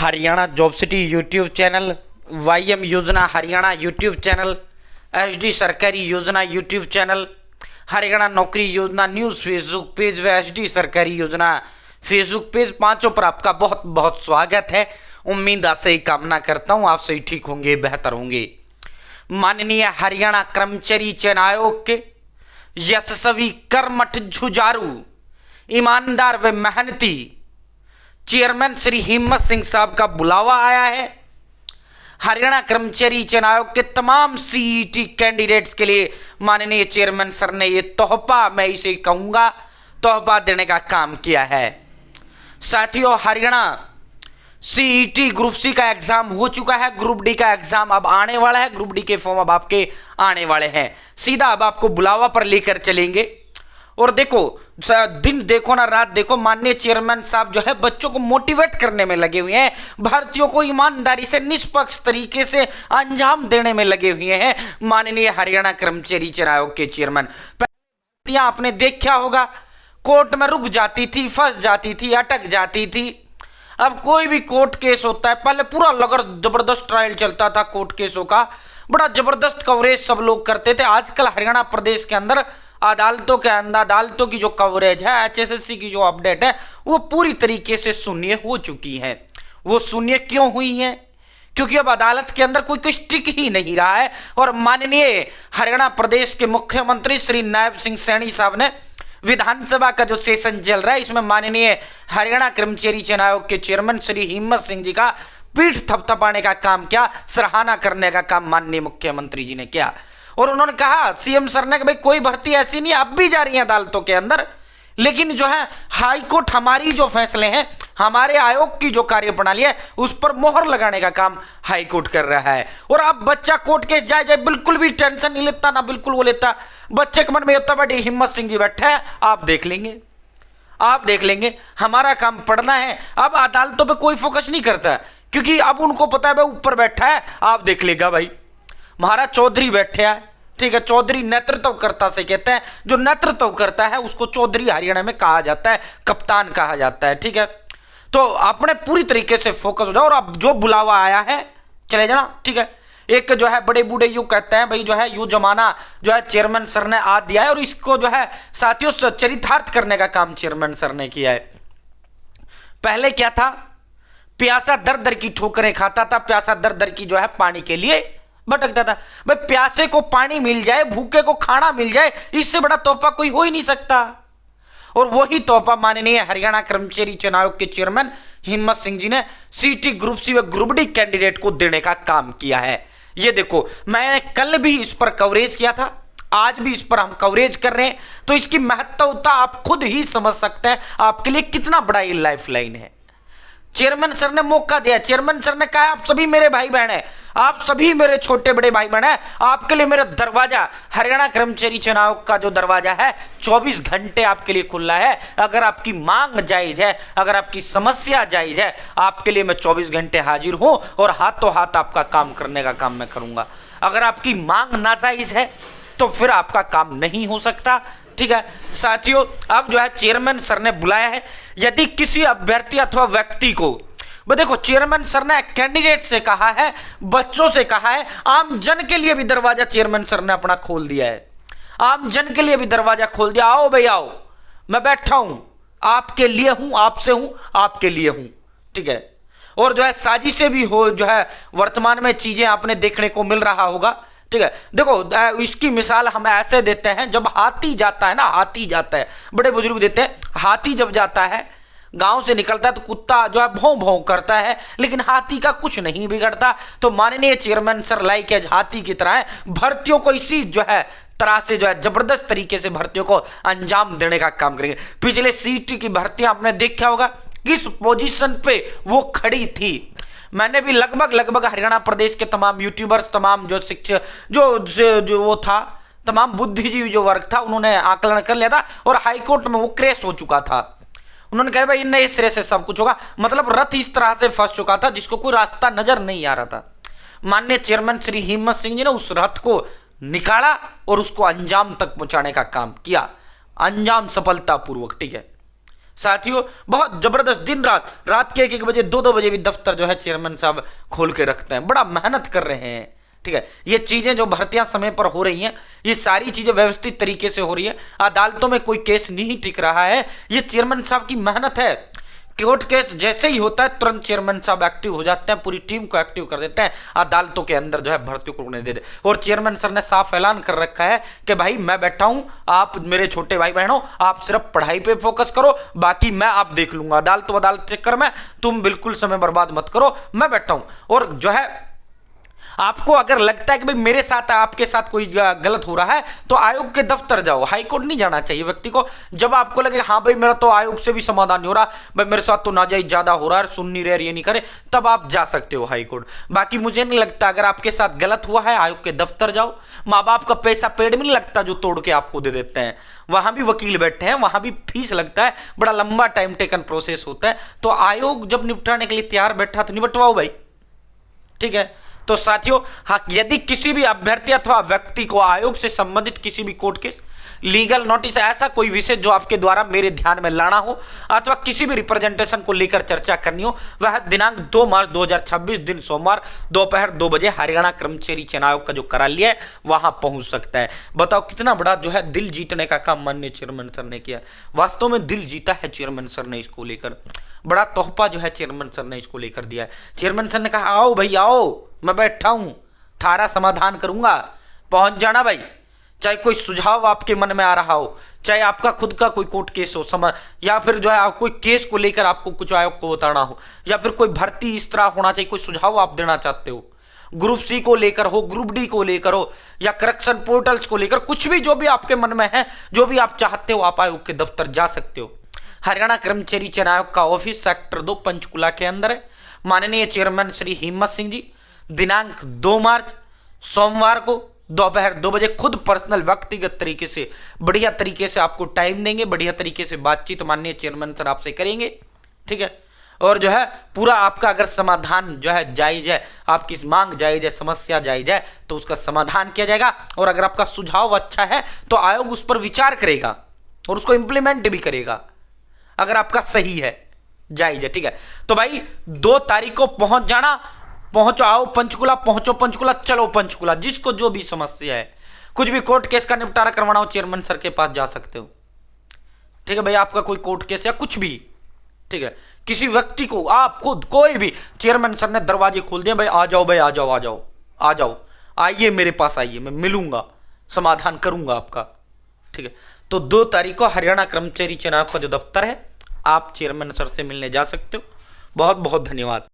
Haryana job city YouTube channel, YM योजना Haryana YouTube channel, HD सरकारी योजना यूट्यूब चैनल, हरियाणा नौकरी योजना न्यूज़ फेसबुक पेज व एचडी सरकारी योजना फेसबुक पेज, पांचों पर आपका बहुत बहुत स्वागत है। उम्मीद आपसे ही कामना करता हूं आप सही ठीक होंगे, बेहतर होंगे। माननीय हरियाणा कर्मचारी चयन आयोग के यशस्वी, कर्मठ, जुझारू, ईमानदार व मेहनती चेयरमैन श्री हिम्मत सिंह साहब का बुलावा आया है। हरियाणा कर्मचारी चयन आयोग के तमाम सीईटी कैंडिडेट्स के लिए माननीय चेयरमैन सर ने ये तोहफा, मैं इसे कहूंगा तोहफा देने का काम किया है। साथियों, हरियाणा सीईटी ग्रुप सी का एग्जाम हो चुका है, ग्रुप डी का एग्जाम अब आने वाला है, ग्रुप डी के फॉर्म अब आपके आने वाले हैं। सीधा अब आपको बुलावा पर लेकर चलेंगे। और देखो, दिन देखो ना रात देखो, माननीय चेयरमैन साहब जो है बच्चों को मोटिवेट करने में लगे हुए हैं, भर्तियों को ईमानदारी से निष्पक्ष तरीके से अंजाम देने में लगे हुए हैं। माननीय हरियाणा कर्मचारी चयन आयोग के चेयरमैन, भर्तियां आपने देखा होगा कोर्ट में रुक जाती थी, फंस जाती थी, अटक जाती थी। अब कोई भी कोर्ट केस होता है, पहले पूरा लगड़ जबरदस्त ट्रायल चलता था कोर्ट केसों का, बड़ा जबरदस्त कवरेज सब लोग करते थे। आजकल हरियाणा प्रदेश के अंदर अदालतों के अंदर अदालतों की जो कवरेज है, एचएसएससी की जो अपडेट है, वो पूरी तरीके से शून्य हो चुकी है। वो शून्य क्यों हुई है? क्योंकि अब अदालत के अंदर कोई कुछ टिक ही नहीं रहा है। और माननीय हरियाणा प्रदेश के मुख्यमंत्री श्री नायब सिंह सैनी साहब ने विधानसभा का जो सेशन चल रहा है, इसमें माननीय हरियाणा कर्मचारी चयन आयोग के चेयरमैन श्री हिम्मत सिंह जी का पीठ थपथपाने का काम किया, सराहना करने का काम माननीय मुख्यमंत्री जी ने किया। और उन्होंने कहा, सीएम सर ने, कि भाई कोई भर्ती ऐसी नहीं, अब भी जा रही है अदालतों के अंदर, लेकिन जो है हाई कोर्ट हमारी जो फैसले हैं, हमारे आयोग की जो कार्यप्रणाली है, उस पर मोहर लगाने का काम हाई कोर्ट कर रहा है। और अब बच्चा कोर्ट केस जाए जाए बिल्कुल भी टेंशन नहीं लेता, ना बिल्कुल वो लेता। बच्चे के मन में होता बैठे हिम्मत सिंह जी बैठे हैं, आप देख लेंगे, आप देख लेंगे, हमारा काम पढ़ना है। अब अदालतों पर कोई फोकस नहीं करता, क्योंकि अब उनको पता है भाई ऊपर बैठा है, आप देख लेगा भाई महाराज चौधरी बैठे हैं, ठीक है। चौधरी नेतृत्वकर्ता से कहते हैं, जो नेतृत्व करता है उसको चौधरी हरियाणा में कहा जाता है, कप्तान कहा जाता है, ठीक है। तो आपने पूरी तरीके से फोकस हो जाओ। और अब जो बुलावा आया है चले जाना, ठीक है। एक जो है बड़े बूढ़े यूं कहते हैं भाई, जो है यूं जमाना जो है चेयरमैन सर ने आज दिया है, और इसको जो है साथियों चरितार्थ करने का काम चेयरमैन सर ने किया है। पहले क्या था, प्यासा दर दर की ठोकरें खाता था, प्यासा दर दर की जो है पानी के लिए भटकता था। भाई प्यासे को पानी मिल जाए, भूखे को खाना मिल जाए, इससे बड़ा तोहफा कोई हो ही नहीं सकता। और वही तोहफा माननीय हरियाणा कर्मचारी चयन आयोग के चेयरमैन हिम्मत सिंह जी ने सीटी ग्रुप सी व ग्रुप डी कैंडिडेट को देने का काम किया है। ये देखो, मैंने कल भी इस पर कवरेज किया था, आज भी इस पर हम कवरेज कर रहे हैं, तो इसकी महत्वता आप खुद ही समझ सकते हैं, आपके लिए कितना बड़ा ये लाइफ लाइन है। चेयरमैन सर ने मौका दिया, चेयरमैन सर ने कहा, आप सभी मेरे भाई बहन हैं, आप सभी मेरे छोटे बड़े भाई बहन हैं, आपके लिए मेरा दरवाजा, हरियाणा कर्मचारी चयन आयोग का जो दरवाजा है 24 घंटे आपके लिए खुला है। अगर आपकी मांग जायज है, अगर आपकी समस्या जायज है, आपके लिए मैं 24 घंटे हाजिर हूं, और हाथों हाथ आपका काम करने का काम मैं करूंगा। अगर आपकी मांग नाजायज है तो फिर आपका काम नहीं हो सकता, ठीक है। साथियों, अब जो है चेयरमैन सर ने बुलाया है, यदि किसी अभ्यर्थी अथवा व्यक्ति को, देखो चेयरमैन सर ने कैंडिडेट से कहा है, बच्चों से कहा है, आम जन के लिए भी दरवाजा चेयरमैन सर ने अपना खोल दिया है। आम जन के लिए भी दरवाजा खोल दिया, आओ भाई आओ, मैं बैठा हूं, आपके लिए हूं, आपसे हूं, आपके लिए हूं, ठीक है। और जो है साजिशें भी हो, जो है वर्तमान में चीजें आपने देखने को मिल रहा होगा, ठीक है। देखो इसकी मिसाल हम ऐसे देते हैं, जब हाथी जाता है ना, हाथी जाता है, बड़े बुजुर्ग देते हैं, हाथी जब जाता है गांव से निकलता है तो कुत्ता जो है भौं भौं करता है, लेकिन हाथी का कुछ नहीं बिगड़ता। तो माननीय चेयरमैन सर लाइक एज हाथी की तरह है, भर्तियों को इसी जो है तरह से जो है जबरदस्त तरीके से भर्तियों को अंजाम देने का काम करेंगे। पिछले सीटी की भर्तियां आपने देखा होगा किस पोजीशन पे वो खड़ी थी। मैंने भी लगभग हरियाणा प्रदेश के तमाम यूट्यूबर्स, तमाम जो शिक्षक जो वो था, तमाम बुद्धिजीवी जो वर्ग था, उन्होंने आकलन कर लिया था, और हाईकोर्ट में वो क्रैश हो चुका था। उन्होंने कहा भाई नए सिरे से सब कुछ होगा, मतलब रथ इस तरह से फंस चुका था जिसको कोई रास्ता नजर नहीं आ रहा था। माननीय चेयरमैन श्री हिम्मत सिंह जी ने उस रथ को निकाला और उसको अंजाम तक पहुंचाने का काम किया, अंजाम सफलतापूर्वक, ठीक है। साथियों बहुत जबरदस्त, दिन रात, रात के 1-1 बजे 2-2 बजे भी दफ्तर जो है चेयरमैन साहब खोल के रखते हैं, बड़ा मेहनत कर रहे हैं। ठीक है, ये चीजें जो भर्तियां समय पर हो रही हैं, ये सारी चीजें व्यवस्थित तरीके से हो रही है, अदालतों में कोई केस नहीं टिक रहा है, ये चेयरमैन साहब की मेहनत है। कोर्ट केस जैसे ही होता है तुरंत चेयरमैन साहब एक्टिव हो जाते हैं, पूरी टीम को एक्टिव कर देते हैं, अदालतों के अंदर जो है भर्तियों को रुकने देते। और चेयरमैन सर ने साफ ऐलान कर रखा है कि भाई मैं बैठा हूं, आप मेरे छोटे भाई बहनों आप सिर्फ पढ़ाई पे फोकस करो, बाकी मैं आप देख लूंगा, अदालत चक्कर में तुम बिल्कुल समय बर्बाद मत करो, मैं बैठा हूं। और जो है आपको अगर लगता है कि भाई मेरे साथ आपके साथ कोई गलत हो रहा है तो आयोग के दफ्तर जाओ, हाईकोर्ट नहीं जाना चाहिए व्यक्ति को। जब आपको लगे हाँ भाई मेरा तो आयोग से भी समाधान नहीं हो रहा, भाई मेरे साथ तो नाजायज ज्यादा हो रहा है, सुन नहीं रहे, ये नहीं करे, तब आप जा सकते हो हाईकोर्ट। बाकी मुझे नहीं लगता, अगर आपके साथ गलत हुआ है आयोग के दफ्तर जाओ। माँ बाप का पैसा पेड़ में नहीं लगता जो तोड़ के आपको दे देते हैं, वहां भी वकील बैठे हैं, वहां भी फीस लगता है, बड़ा लंबा टाइम टेकन प्रोसेस होता है। तो आयोग जब निपटाने के लिए तैयार बैठा तो निपटवाओ भाई। ठीक है, तो साथियों हाँ, यदि किसी भी अभ्यर्थी अथवा व्यक्ति को आयोग से संबंधित किसी भी कोर्ट केस, लीगल नोटिस, ऐसा कोई विषय जो आपके द्वारा मेरे ध्यान में लाना हो अथवा किसी भी रिप्रेजेंटेशन को लेकर चर्चा करनी हो, वह दिनांक 2 मार्च 2026 दिन सोमवार दोपहर 2 बजे हरियाणा कर्मचारी चयन आयोग का जो कार्यालय है वहां पहुंच सकता है। बताओ कितना बड़ा जो है दिल जीतने का काम माननीय चेयरमैन सर ने किया। वास्तव में दिल जीता है चेयरमैन सर ने इसको लेकर, बड़ा तोहफा जो है चेयरमैन सर ने इसको लेकर दिया है। चेयरमैन सर ने कहा आओ भाई आओ, मैं बैठा हूं, थारा समाधान करूंगा, पहुंच जाना भाई। चाहे कोई सुझाव आपके मन में आ रहा हो, चाहे आपका खुद का कोई कोर्ट केस हो समझ, या फिर जो है आप कोई केस को लेकर आपको कुछ आयोग को बताना हो, या फिर कोई भर्ती इस तरह होना चाहिए, कोई सुझाव आप देना चाहते हो, ग्रुप सी को लेकर हो, ग्रुप डी को लेकर हो, या करेक्शन पोर्टल्स को लेकर, कुछ भी जो भी आपके मन में है, जो भी आप चाहते हो, आप आयोग के दफ्तर जा सकते हो। हरियाणा कर्मचारी चयन आयोग का ऑफिस सेक्टर 2 पंचकुला के अंदर है। माननीय चेयरमैन श्री हिम्मत सिंह जी दिनांक 2 मार्च सोमवार को दोपहर 2 बजे खुद पर्सनल व्यक्तिगत तरीके से बढ़िया तरीके से आपको टाइम देंगे, बढ़िया तरीके से बातचीत माननीय चेयरमैन सर आपसे करेंगे। ठीक है, और जो है पूरा आपका अगर समाधान जो है जायज है, आपकी मांग जायज है, समस्या जायज है, तो उसका समाधान किया जाएगा। और अगर आपका सुझाव अच्छा है तो आयोग उस पर विचार करेगा और उसको इंप्लीमेंट भी करेगा, अगर आपका सही है, जायज है। ठीक है, तो भाई 2 तारीख को पहुंच जाना, पहुंचो, आओ पंचकुला, पहुंचो पंचकुला, चलो पंचकुला। जिसको जो भी समस्या है, कुछ भी कोर्ट केस का निपटारा करवाना हो, चेयरमैन सर के पास जा सकते हो। ठीक है भाई, आपका कोई कोर्ट केस या कुछ भी, ठीक है, किसी व्यक्ति को आप खुद कोई भी, चेयरमैन सर ने दरवाजे खोल दिए, भाई आ जाओ भाई, आ जाओ आ जाओ आ जाओ, आइए मेरे पास आइए, मैं मिलूंगा, समाधान करूंगा आपका। ठीक है, तो 2 तारीख को हरियाणा कर्मचारी चयन आयोग का जो दफ्तर है, आप चेयरमैन सर से मिलने जा सकते हो। बहुत बहुत धन्यवाद।